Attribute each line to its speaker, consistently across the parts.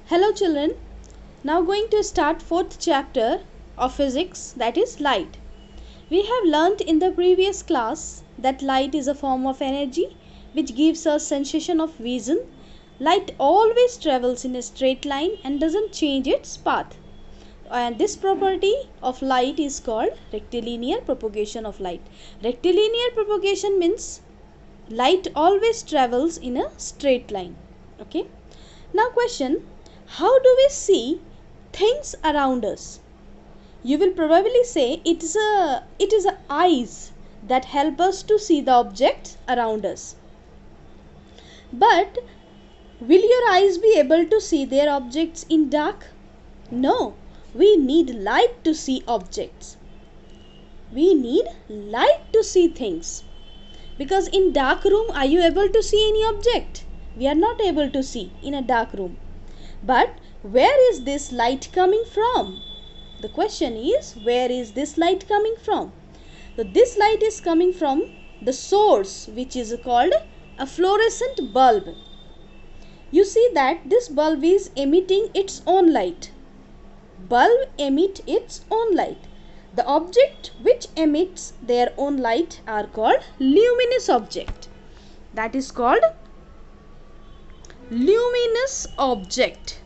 Speaker 1: Hello children, now going to start fourth chapter of physics, that is light. We have learnt in the previous class that light is a form of energy which gives us sensation of vision. Light always travels in a straight line and doesn't change its path. And this property of light is called rectilinear propagation of light. Rectilinear propagation means light always travels in a straight line. Okay. Now question, how do we see things around us? You will probably say it is eyes that help us to see the objects around us. But will your eyes be able to see their objects in dark? No, we need light to see objects. We need light to see things. Because in dark room, are you able to see any object? We are not able to see in a dark room. But where is this light coming from? The question is, where is this light coming from? So this light is coming from the source, which is called a fluorescent bulb. You see that this bulb is emitting its own light. Bulb emit its own light. The object which emits their own light are called luminous object. That is called luminous object.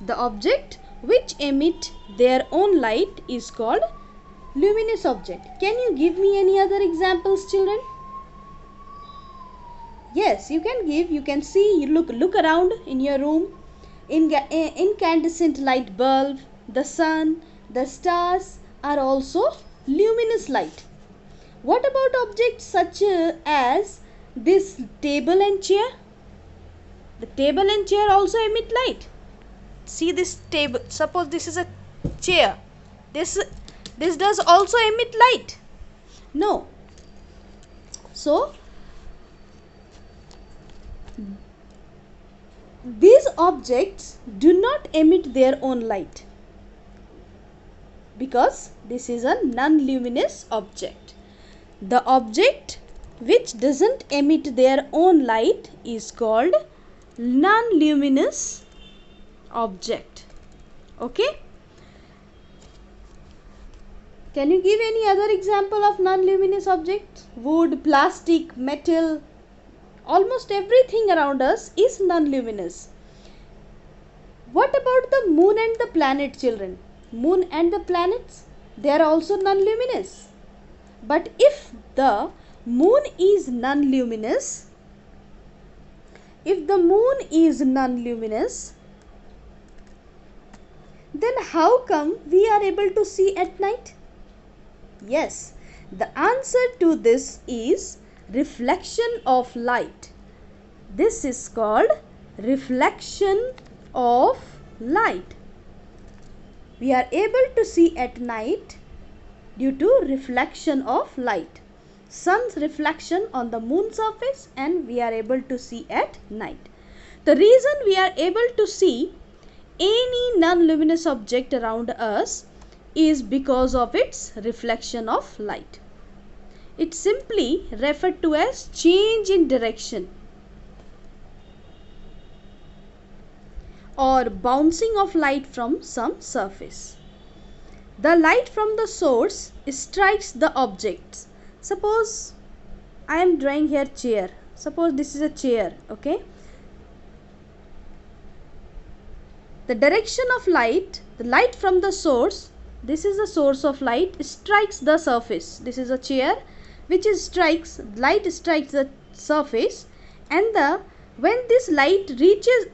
Speaker 1: The object which emit their own light is called luminous object. Can you give me any other examples, children? Yes, you can give. You can see, you look around in your room. Incandescent light bulb, the sun, the stars are also luminous light. What about objects such as this table and chair? The table and chair also emit light. See this table, suppose this is a chair. This does also emit light. No. So these objects do not emit their own light because this is a non-luminous object. The object which doesn't emit their own light is called non-luminous object. Okay? Can you give any other example of non-luminous objects? Wood, plastic, metal. Almost everything around us is non-luminous. What about the moon and the planet, children? Moon and the planets, they are also non-luminous. But if the moon is non-luminous, then how come we are able to see at night? Yes, the answer to this is reflection of light. This is called reflection of light. We are able to see at night due to reflection of light. Sun's reflection on the moon surface, and we are able to see at night. The reason we are able to see any non-luminous object around us is because of its reflection of light. It's simply referred to as change in direction or bouncing of light from some surface. The light from the source strikes the objects. Suppose I am drawing here chair. Suppose this is a chair, okay? The direction of light, the light from the source, this is the source of light, strikes the surface. This is a chair which light strikes the surface, and when this light reaches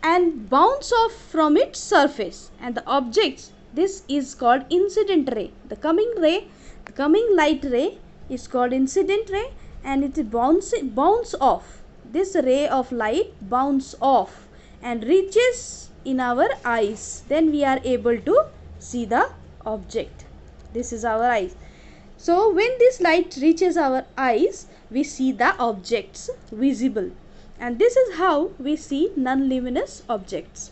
Speaker 1: and bounce off from its surface and the objects, this is called incident ray. The coming light ray is called incident ray, and it bounce off. This ray of light bounce off and reaches in our eyes. Then we are able to see the object. This is our eyes. So when this light reaches our eyes, we see the objects visible. And this is how we see non-luminous objects.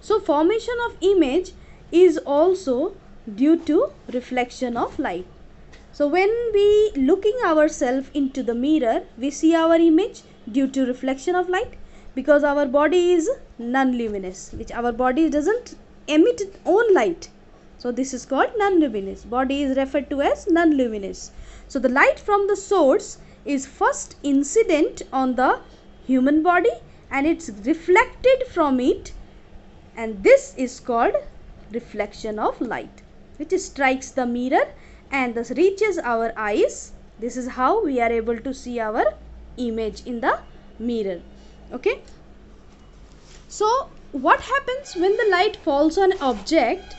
Speaker 1: So formation of image is also due to reflection of light. So when we looking ourselves into the mirror, we see our image. due to reflection of light, because our body is non-luminous, which our body doesn't emit its own light. So this is called non-luminous. Body is referred to as non-luminous. So the light from the source is first incident on the human body and it's reflected from it, and this is called reflection of light, which strikes the mirror and thus reaches our eyes. This is how we are able to see our image in the mirror. Okay. So what happens when the light falls on an object?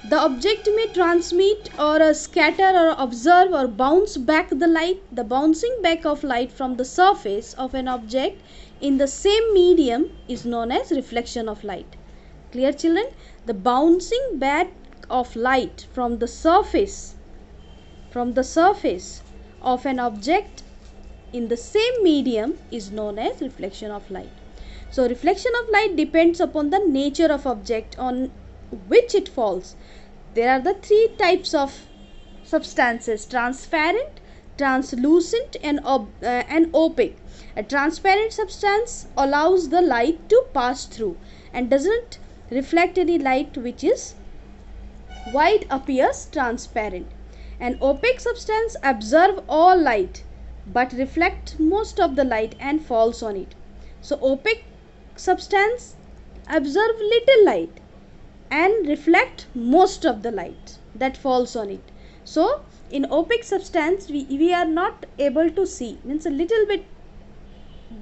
Speaker 1: The object may transmit or scatter or observe or bounce back the light. The bouncing back of light from the surface of an object in the same medium is known as reflection of light. Clear, children? The bouncing back of light from the surface of an object in the same medium is known as reflection of light. So reflection of light depends upon the nature of object on which it falls. There are the three types of substances: transparent, translucent and opaque. A transparent substance allows the light to pass through and doesn't reflect any light, which is why it appears transparent. An opaque substance absorbs all light but reflects most of the light and falls on it. So opaque substance absorb little light and reflect most of the light that falls on it. So in opaque substance we are not able to see, means a little bit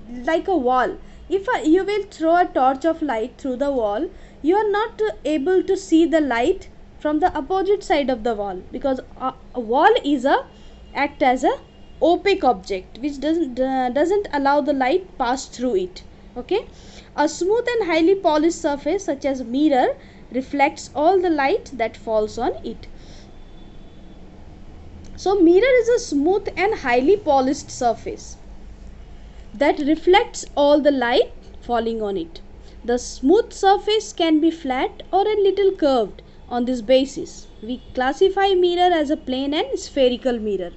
Speaker 1: like a wall. If you will throw a torch of light through the wall, you are not able to see the light from the opposite side of the wall, because a wall is act as a opaque object which doesn't allow the light pass through it. Okay. A smooth and highly polished surface such as mirror reflects all the light that falls on it. So mirror is a smooth and highly polished surface that reflects all the light falling on it. The smooth surface can be flat or a little curved. On this basis we classify mirror as a plane and spherical mirror.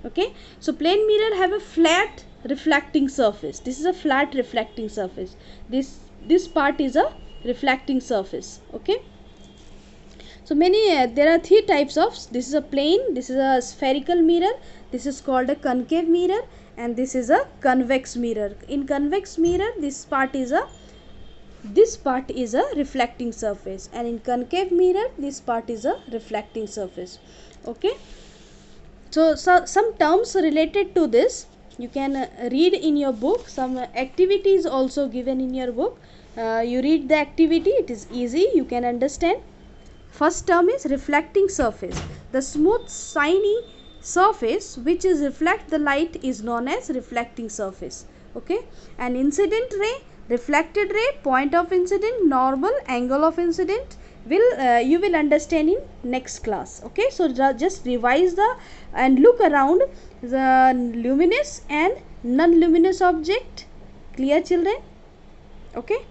Speaker 1: Okay. So plane mirror have a flat reflecting surface. This is a flat reflecting surface. This part is a reflecting surface. Okay. So there are three types of, this is a plane, this is a spherical mirror, this is called a concave mirror, and this is a convex mirror. In convex mirror this part is a reflecting surface, and in concave mirror this part is a reflecting surface. Okay. So some terms related to this you can read in your book. Some activities also given in your book. You read the activity, it is easy, you can understand. First term is reflecting surface. The smooth shiny surface which is reflect the light is known as reflecting surface. Okay. An incident ray, reflected ray, point of incident, normal, angle of incident you will understand in next class. Okay. So just revise and look around the luminous and non-luminous object. Clear, children? Okay.